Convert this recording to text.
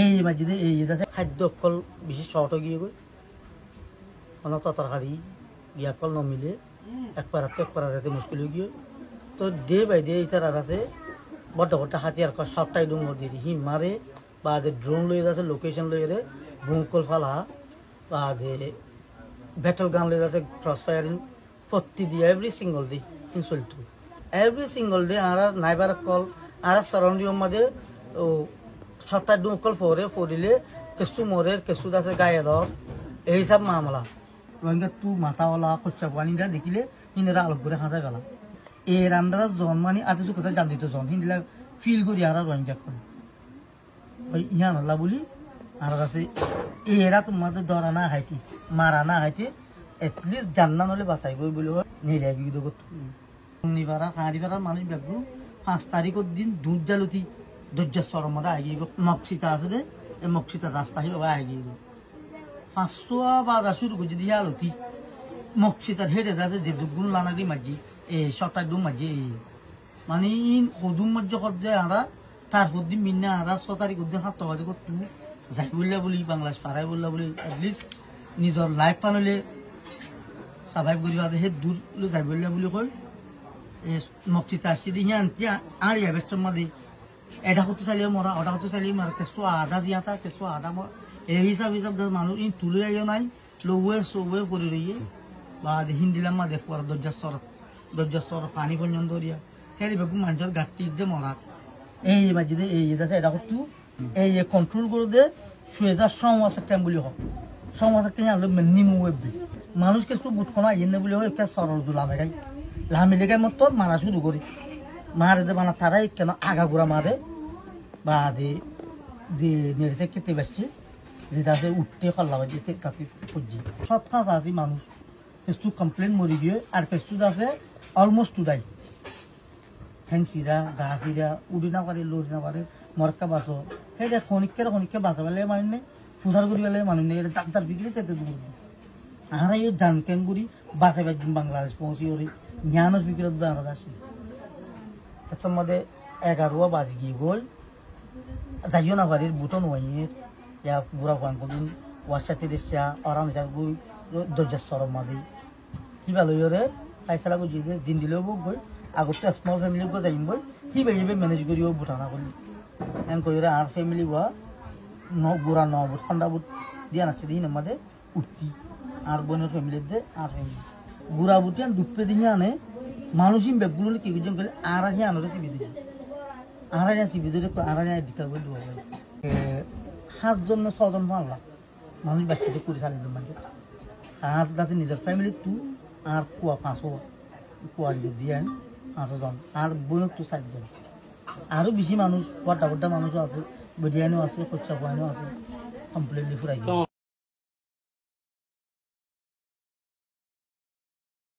এই মাঝে এই যাতে খাদ্য অকল বেশি শর্ট গিয়ে গই কোনো তরকারি গিয়া অকল নমিলে একবার যাতে মুশকিল গিয়ে তো ডে বাই ডে এটা রাজাতে বড় বড় হাতিয়ার সবটাই ডুম দিয়ে হি মারে বা ড্রোন লই যাচ্ছে লোকেশন লই রে ভূকল ফালা বা ব্যাটল গান লই যাচ্ছে ক্রস ফায়ারিং প্রতি দিয়ে every single day insult every single day আর নাইবার কল আর সারাউন্ডিং মধ্যে ও সবটা ডুম কল পড়িলে কেসু মরে কেসু আছে গায়ে ধর এই সব মামলা রোহিঙ্গা তু মাথাওয়ালা খরচা পানিটা দেখিলে হিন্দা আলোক করে হাঁটা গেলাম এর আন্ডারে জন মানে আজ কোথায় জান দিত জন হিন্দিলা ফিল করি আর রোহিঙ্গা করে ইহান হল্লা বলি আর কাছে এরা তোমাদের ধরা না হাইতে মারা না হাইতে এটলিস্ট জান্না নলে বাঁচাইব বলে নিলে বিগত শনিবার হাঁড়িপাড়ার মানুষ ব্যাগগুলো 5 তারিখের দিন দুধ জালতি দৈর্যেশ্বর মধ্যে আগিয়ে মক্সিতা আছে দে এই মক্সিতা রাস্তা হিসেবে আগিয়ে 500 বাজা শুরু করছে দিয়ে আলতি মক্সিতার হেঁটে আছে যে দুগুণ লানারি মাঝি এই সবটা ডুম মাঝি মানে সদুম মাঝ করতে আরা তারপর দিন মিন্না আরা 6 তারিখ দিন 7 বাজে করতে যাই বললে বলি বাংলাদেশ পাড়াই বললা বলি এটলিস্ট নিজের লাইফ পানলে সার্ভাইভ করি সেই দূর যাই বললে বলি কয় মক্সিতা আসছে দিয়ে আনতে আড়িয়া ব্যস্ত মাদি এটা করতে চাইলেও মরা ওটা করতে চাইলেও মারা কেঁচো আধা জিয়াতা কেঁচো আধা এই হিসাব মানুষ ইন তুলে আইও নাই লৌয়ে সৌয়ে করে রইয়ে বা হিন্দিলাম মা দেখো আর দরজাস্তর পানি পর্যন্ত দিয়া সেই বেগুন মানুষের গাঁটি দিয়ে মরা এই মাঝে এই যাচ্ছে এটা করতো এই কন্ট্রোল করে দে শুয়ে যা সমাজ একটা বলি হোক সমাজ একটা আনলো নিমু মানুষ কিছু বুটখনা আইনে বলি হোক একটা সরল লামে লামি লেগে মতো মারা শুরু করি মারে যে মানে তারাই কেন আগাগোড়া মারে বা যে নেড়ে কেটে বেসছে যে তাতে উঠতে খল্লা যেতে তাতে খুঁজছি সৎকাজ আছে মানুষ কিছু কমপ্লেন মরি গিয়ে আর কিছু আছে অলমোস্ট উড়াই ঠেংচিরা গা চিরা উড়ি না পারে লড়ি না পারে মরকা বাঁচো সেই যে খনিককে বাঁচা পেলে মানুষ নেই ফুটার করি পেলে মানুষ নেই ডাক্তার বিকলে তেতে দূর আর এই জান কেঙ্গুরি বাঁচাই বাঁচি বাংলাদেশ পৌঁছি ওরে জ্ঞানস বিক্রত বাংলাদেশ আসি তার মধ্যে 11 বাজ গিয়ে গোল যাইও না বাড়ির বুটন ওয়াইয়ের ইয়া বুড়া ফান কদিন ওয়াশাতে দেশা অরান গই দরজাস্তর মাদি কিবা লইরে ফাইসলা গই জিন্দিলেও বই আগতে স্মল ফ্যামিলি গো যাইম বই কি বাইবে ম্যানেজ করিও বুটানা করি এন কইরে আর ফ্যামিলি ওয়া বুড়া বুট ঠান্ডা বুট দিয়া নাচে দিন আমাদের উঠতি আর বোনের ফ্যামিলি দে আর ফ্যামিলি বুড়া বুটিয়ান দুপে দিয়ে আনে মানুষই ব্যাগগুলো কি বুঝেন গেলে আর আনরে সিবি দিবে আর সিবি দিলে আর ডিকার করে দেওয়া যায় 7 জন 6 জন মারলা মানুষ বাচ্চাদের করে 4 জন মানুষ আর যাতে নিজের ফ্যামিলি তু আর কুয়া 500 কুয়া দিয়ে 500 জন আর বোনের তো 7 জন আরো বেশি মানুষ বড় বড় মানুষও আছে বডিয়ানো আছে খরচা পানো আছে কমপ্লিটলি ফুরাই